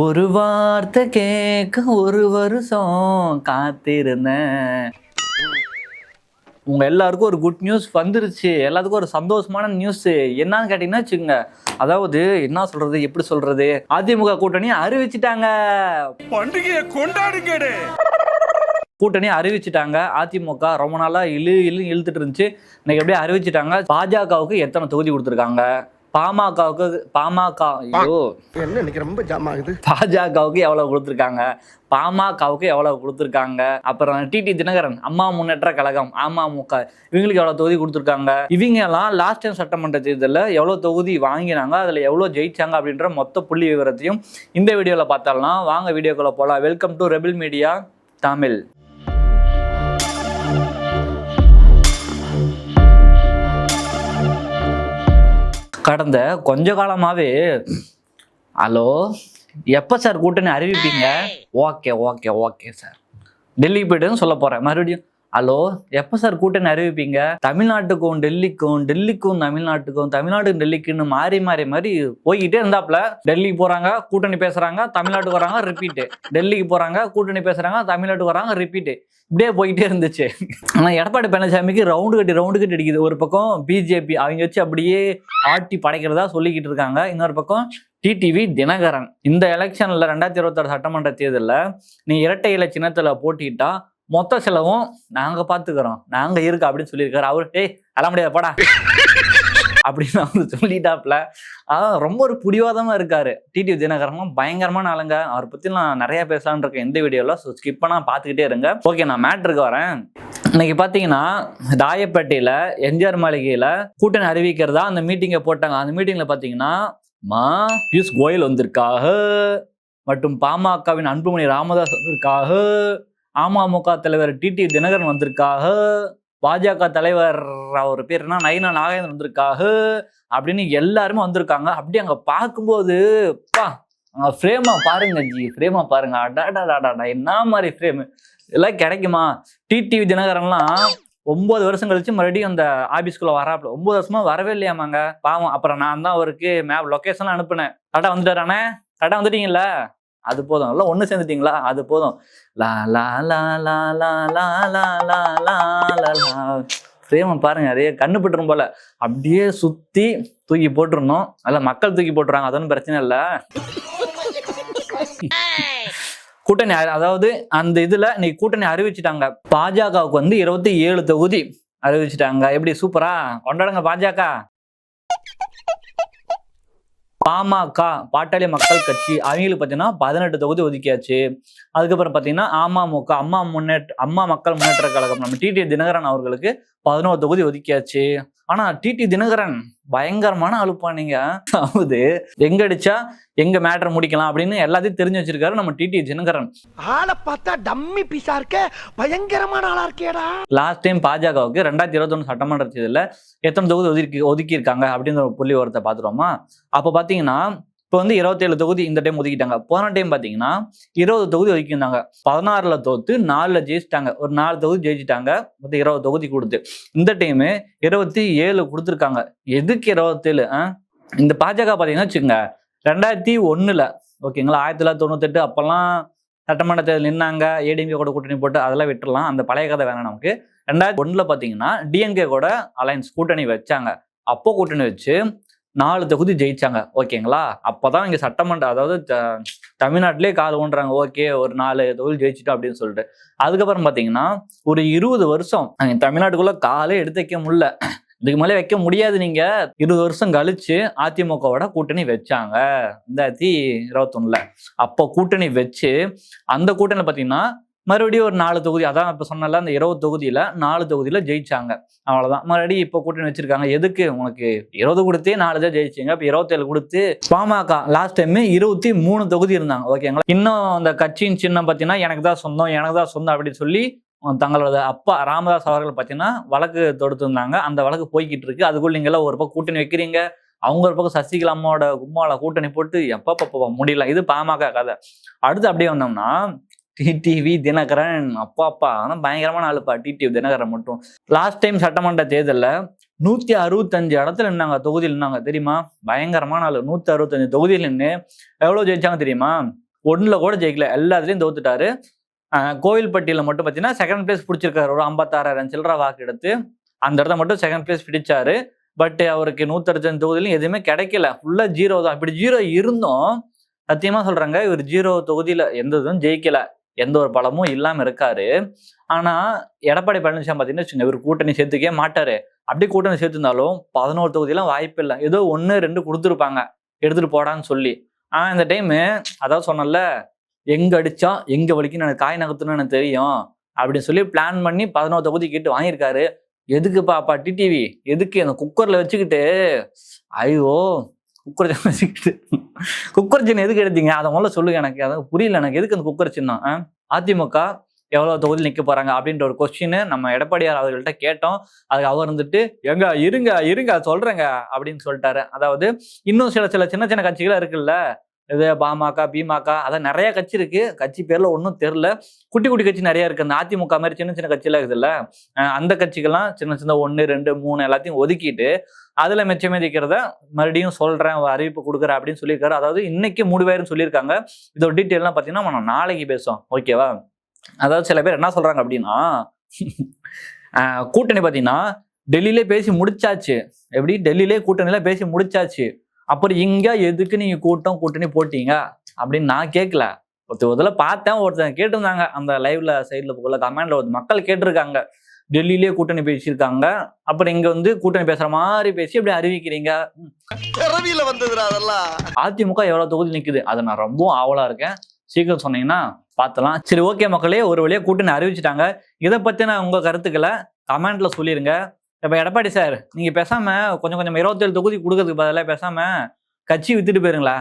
ஒரு வார்த்தை கேட்க ஒரு வருஷம் காத்திருந்தேன். உங்க எல்லாருக்கும் ஒரு குட் நியூஸ் வந்துருச்சு. எல்லாத்துக்கும் ஒரு சந்தோஷமான நியூஸ். என்னன்னு கேட்டீங்கன்னா வச்சுக்கோங்க, அதாவது என்ன சொல்றது, எப்படி சொல்றது, அதிமுக கூட்டணி அறிவிச்சிட்டாங்க. பண்டிகையை கொண்டாடுங்க. கூட்டணி அறிவிச்சிட்டாங்க. அதிமுக ரொம்ப நாளா இழுத்துட்டு இருந்துச்சு. இன்னைக்கு எப்படியே அறிவிச்சிட்டாங்க. பாஜகவுக்கு எத்தனை தொகுதி கொடுத்துருக்காங்க, பாஜகவுக்கு எவ்வளவு கொடுத்துருக்காங்க, பாமகவுக்கு எவ்வளவு கொடுத்துருக்காங்க, அப்புறம் டிடி தினகரன் அம்மா முன்னேற்ற கழகம் அமமுக இவங்களுக்கு எவ்வளவு தொகுதி கொடுத்துருக்காங்க, இவங்க எல்லாம் லாஸ்ட் டைம் சட்டமன்ற தேர்தலில் எவ்வளவு தொகுதி வாங்கினாங்க, அதுல எவ்வளவு ஜெயிச்சாங்க அப்படின்ற மொத்த புள்ளி விவரத்தையும் இந்த வீடியோல பார்த்தாலாம். வாங்க வீடியோக்குள்ள போலாம். Welcome to rebel media Tamil. கடந்த கொஞ்ச காலமாவே ஹலோ எப்போ சார் கூட்டணி அறிவிப்பீங்க, ஓகே சார் டெல்லிக்கு போய்ட்டுன்னு சொல்ல போகிறேன் மறுபடியும். ஹலோ எப்போ சார் கூட்டணி அறிவிப்பீங்க, தமிழ்நாட்டுக்கும் டெல்லிக்கும் தமிழ்நாட்டுக்கும் டெல்லிக்குன்னு மாறி போய்கிட்டே இருந்தாப்புல. டெல்லிக்கு போகிறாங்க கூட்டணி பேசுகிறாங்க, தமிழ்நாட்டுக்கு வராங்க ரிப்பீட்டு, டெல்லிக்கு போகிறாங்க கூட்டணி பேசுகிறாங்க, தமிழ்நாட்டுக்கு வராங்க ரிப்பீட்டு, இப்படியே போய்கிட்டே இருந்துச்சு. ஆனால் எடப்பாடி பழனிசாமிக்கு ரவுண்டு கட்டி அடிக்குது. ஒரு பக்கம் பிஜேபி அவங்க வச்சு அப்படியே ஆட்டி படைக்கிறதா சொல்லிக்கிட்டு இருக்காங்க, இன்னொரு பக்கம் டிடிவி தினகரன் இந்த எலெக்ஷன்ல 2026 சட்டமன்ற தேர்தலில் நீ இரட்டை இலை சின்னத்துல போட்டிட்டா மொத்த செலவும் நாங்க பாத்துக்கிறோம், நாங்க இருக்கோம் அப்படின்னு சொல்லியிருக்காரு. அவரு அட முடியாது போடா அப்படின்னு அவர் சொல்லிட்டாப்ல. அதான் ரொம்ப ஒரு பிடிவாதமா இருக்காரு டிடிவி தினகரன். பயங்கரமான ஆளுங்க. அவரை பத்தி நான் நிறைய பேசலான்னு இருக்கேன் இந்த வீடியோல. ஸோ ஸ்கிப் பண்ணா பார்த்துக்கிட்டே இருங்க. ஓகே, நான் மேட்ருக்கு வரேன். இன்னைக்கு பாத்தீங்கன்னா ராயப்பேட்டையில எம்ஜிஆர் மாளிகையில கூட்டணி அறிவிக்கிறதா அந்த மீட்டிங்கை போட்டாங்க. அந்த மீட்டிங்ல பாத்தீங்கன்னா பியூஷ் கோயல் வந்திருக்காக, மற்றும் பாமகவின் அன்புமணி ராமதாஸ் வந்திருக்காக, அமமுக தலைவர் டிடி தினகரன் வந்திருக்காக, பாஜக தலைவர் அவர் பேர் என்ன நயினா நாகேந்திரன் வந்திருக்காக அப்படின்னு எல்லாருமே வந்திருக்காங்க. அப்படி அங்க பார்க்கும்போது ஃப்ரேமா பாருங்க ஜி, ஃப்ரேமா பாருங்க, அடாடாடாடா என்ன மாதிரி ஃப்ரேம் எல்லாம் கிடைக்குமா. டிடிவி தினகரன்லாம் 9 வருஷம் கழிச்சு மறுபடியும் அந்த ஆபீஸ்குள்ள வராப்புல. 9 வருஷமா வரவே இல்லையாமாங்க, பாவம். அப்புறம் நான் தான் அவருக்கு மேப் லொகேஷன்லாம் அனுப்புனேன். கரெக்டா வந்துட்டாரானே, கரெக்டா வந்துட்டீங்கல்ல, அது போதும். எல்லாம் ஒண்ணு சேர்ந்துட்டீங்களா, அது போதும். லா லா லா லா லா லா லா லா லா லா. பிரேம பாருங்க, அதே கண்ணு பட்டுரும் போல. அப்படியே சுத்தி தூக்கி போட்டுருணும். அல்ல மக்கள் தூக்கி போட்டுறாங்க, அது ஒன்றும் பிரச்சனை இல்லை. கூட்டணி அதாவது அந்த இதுல இன்னைக்கு கூட்டணி அறிவிச்சுட்டாங்க. பாஜகவுக்கு 27 தொகுதி அறிவிச்சுட்டாங்க. எப்படி சூப்பரா கொண்டாடுங்க பாஜக. பாமக பாட்டாளி மக்கள் கட்சி அவங்களுக்கு பார்த்தீங்கன்னா 18 தொகுதி ஒதுக்கியாச்சு. அதுக்கப்புறம் பார்த்தீங்கன்னா அமமுக அம்மா மக்கள் முன்னேற்ற கழகம் நம்ம டிடி தினகரன் அவர்களுக்கு 11 தொகுதி ஒதுக்கியாச்சு. ஆனா டிடி தினகரன் பயங்கரமான அலுப்பா. நீங்க அதாவது எங்க அடிச்சா எங்க மேட்டர் முடிக்கலாம் அப்படின்னு எல்லாத்தையும் தெரிஞ்சு வச்சிருக்காரு நம்ம டிடி தினகரன். ஆளை பார்த்தா டம்மி பீஸா இருக்க, பயங்கரமான ஆளா இருக்கேடா. லாஸ்ட் டைம் பாஜகவுக்கு 2021 சட்டமன்ற தேர்தலில் எத்தனை தொகுதி ஒதுக்கி இருக்காங்க அப்படின்ற ஒரு புள்ளி விவரத்தை பார்த்துருவோமா. அப்போ பார்த்தீங்கன்னா இப்போ 27 தொகுதி இந்த டைம் ஒதுக்கிட்டாங்க. போன டைம் பார்த்தீங்கன்னா 20 தொகுதி ஒதுக்கியிருந்தாங்க. 16ல் தோத்து 4ல் ஜெயிச்சிட்டாங்க. ஒரு 4 தொகுதி ஜெயிச்சிட்டாங்க, மொத்தம் 20 தொகுதி கொடுத்து. இந்த டைமு 27 கொடுத்துருக்காங்க. எதுக்கு 27? இந்த பாஜக பார்த்தீங்கன்னா வச்சுக்கோங்க, 2001 ஓகேங்களா, 1998 அப்பெல்லாம் சட்டமன்ற தேர்தல் நின்னாங்க, ஏடிஎம்கே கூட கூட்டணி போட்டு அதெல்லாம் விட்டுடலாம், அந்த பழைய கதை வேணாம் நமக்கு. 2001 பார்த்தீங்கன்னா டிஎம்கே கூட அலையன்ஸ் கூட்டணி வச்சாங்க. அப்போ கூட்டணி வச்சு 4 தொகுதி ஜெயிச்சாங்க. ஓகேங்களா, அப்பதான் இங்க சட்டமன்ற அதாவது தமிழ்நாட்டிலே கால் ஊன்றாங்க. ஓகே, ஒரு 4 தொகுதி ஜெயிச்சிட்டோம் அப்படின்னு சொல்லிட்டு. அதுக்கப்புறம் பாத்தீங்கன்னா ஒரு 20 வருஷம் தமிழ்நாட்டுக்குள்ள காலே எடுத்து வைக்க முடியல. இதுக்கு மேலே வைக்க முடியாது. நீங்க 20 வருஷம் கழிச்சு அதிமுகவோட கூட்டணி வச்சாங்க 2021. அப்போ கூட்டணி வச்சு அந்த கூட்டணியில பாத்தீங்கன்னா மறுபடியும் ஒரு 4 தொகுதி, அதான் இப்ப சொன்னல அந்த 20 தொகுதியில 4 தொகுதியில ஜெயிச்சாங்க. அவ்வளவுதான். மறுபடியும் இப்ப கூட்டணி வச்சிருக்காங்க. எதுக்கு, உனக்கு 20 கொடுத்தே 4 தான் ஜெயிச்சிங்க, இப்ப 27 கொடுத்து. பாமக லாஸ்ட் டைம் 23 தொகுதி இருந்தாங்க. ஓகேங்களா, இன்னும் அந்த கட்சியின் சின்னம் பாத்தீங்கன்னா எனக்கு தான் சொந்தம் அப்படின்னு சொல்லி தங்களோட அப்பா ராமதாஸ் அவர்கள் பாத்தீங்கன்னா வழக்கு தொடுத்திருந்தாங்க. அந்த வழக்கு போய்கிட்டு இருக்கு. அதுக்குள்ள நீங்க எல்லாம் ஒரு பக்கம் கூட்டணி வைக்கிறீங்க, அவங்க ஒரு பக்கம் சசிகலா அம்மாவோட கும்மால கூட்டணி போட்டு எப்ப முடியல. இது பாமக கதை. அடுத்து அப்படியே வந்தோம்னா டிடிவி தினகரன். அப்பா ஆனா பயங்கரமான ஆளுப்பா டிடிவி தினகரன் மட்டும். லாஸ்ட் டைம் சட்டமன்ற தேர்தலில் 165 இடத்துல நின்னாங்க, தொகுதியில் நின்னாங்க தெரியுமா. பயங்கரமான ஆளு. 165 தொகுதியில் நின்று எவ்வளவு ஜெயிச்சாங்க தெரியுமா? ஒண்ணுல கூட ஜெயிக்கல, எல்லாத்துலயும் தோத்துட்டாரு. கோவில்பட்டியில மட்டும் பாத்தீங்கன்னா செகண்ட் பிளேஸ் பிடிச்சிருக்காரு. ஒரு 56,000 சில்லற வாக்கு எடுத்து அந்த இடத்த மட்டும் செகண்ட் பிளேஸ் பிடிச்சாரு. பட் அவருக்கு 165 தொகுதியிலும் எதுவுமே கிடைக்கல. ஃபுல்லா 0 தான். இப்படி 0 இருந்தும் சத்தியமா சொல்றாங்க, இவர் 0 தொகுதியில எந்த இதுவும் ஜெயிக்கல. எந்த ஒரு பலமும் இல்லாம இருக்காரு. ஆனா எடப்பாடி பழனிசாமி பாத்தீங்கன்னா வச்சுக்கோங்க, இவர் கூட்டணி சேர்த்துக்கவே மாட்டாரு. அப்படி கூட்டணி சேர்த்திருந்தாலும் 11 தொகுதியெல்லாம் வாய்ப்பு இல்லை. ஏதோ 1, 2 கொடுத்துருப்பாங்க எடுத்துட்டு போடான்னு சொல்லி. ஆனா இந்த டைம் அதாவது சொன்னல, எங்க அடிச்சா எங்க வலிக்குன்னு எனக்கு காய் நகர்த்தணும்னு எனக்கு தெரியும் அப்படின்னு சொல்லி பிளான் பண்ணி 11 தொகுதி கேட்டு வாங்கியிருக்காரு. எதுக்குப்பா டிடிவி, எதுக்கு அந்த குக்கர்ல வச்சுக்கிட்டு, ஐயோ குக்கர் சின்னம் வச்சுக்கிட்டு, குக்கர் சின்னம் எதுக்கு எடுத்தீங்க அதை முதல்ல சொல்லுங்க, எனக்கு அதாவது புரியல, எனக்கு எதுக்கு அந்த குக்கர் சின்னம். அதிமுக எவ்வளவு தொகுதியில் நிக்க போறாங்க அப்படின்ற ஒரு கொஸ்டின் நம்ம எடப்பாடியார் அவர்கள்ட்ட கேட்டோம். அதுக்கு அவர் வந்துட்டு எங்க இருங்க சொல்றேங்க அப்படின்னு சொல்லிட்டாரு. அதாவது இன்னும் சில சின்ன சின்ன கட்சிகள் இருக்குல்ல, இது பாமக, பிமக, அதான் நிறைய கட்சி இருக்கு. கட்சி பேர்ல ஒன்றும் தெரியல. குட்டி குட்டி கட்சி நிறைய இருக்கு. அந்த அதிமுக மாதிரி சின்ன சின்ன கட்சியெல்லாம் இருக்குதுல்ல, அந்த கட்சிகள்லாம் சின்ன சின்ன 1, 2, 3 எல்லாத்தையும் ஒதுக்கிட்டு அதுல மிச்சமதிக்கிறத மறுபடியும் சொல்றேன், அறிவிப்பு கொடுக்குறேன் அப்படின்னு சொல்லியிருக்காரு. அதாவது இன்னைக்கு முடிவாயிருன்னு சொல்லியிருக்காங்க. இதோட டீட்டெயிலாம் பார்த்தீங்கன்னா நம்ம நாளைக்கு பேசுவோம், ஓகேவா? அதாவது சில பேர் என்ன சொல்றாங்க அப்படின்னா, கூட்டணி பார்த்தீங்கன்னா டெல்லியிலே பேசி முடிச்சாச்சு. எப்படி டெல்லியிலே கூட்டணியில பேசி முடிச்சாச்சு, அப்புறம் இங்க எதுக்கு நீங்க கூட்டணி போட்டீங்க அப்படின்னு நான் கேட்கல. ஒருத்தர் பார்த்தேன், ஒருத்தர் கேட்டிருந்தாங்க அந்த லைவ்ல சைட்ல போகல கமெண்ட்ல ஒரு மக்கள் கேட்டிருக்காங்க, டெல்லியிலே கூட்டணி பேசியிருக்காங்க, அப்புறம் இங்க கூட்டணி பேசுற மாதிரி பேசி எப்படி அறிவிக்கிறீங்க? அதிமுக எவ்வளவு தொகுதி நிக்குது அதை நான் ரொம்ப ஆவலா இருக்கேன். சீக்கிரம் சொன்னீங்கன்னா பார்த்தலாம். சரி, ஓகே மக்களே, ஒரு வழியா கூட்டணி அறிவிச்சுட்டாங்க. இதை பத்தின உங்க கருத்துக்களை கமெண்ட்ல சொல்லிருங்க. இப்ப எடப்பாடி சார், நீங்க பேசாம கொஞ்சம் 27 தொகுதி கொடுக்கறதுக்கு பதிலாக பேசாம கட்சி வித்துட்டு போயிருங்களா?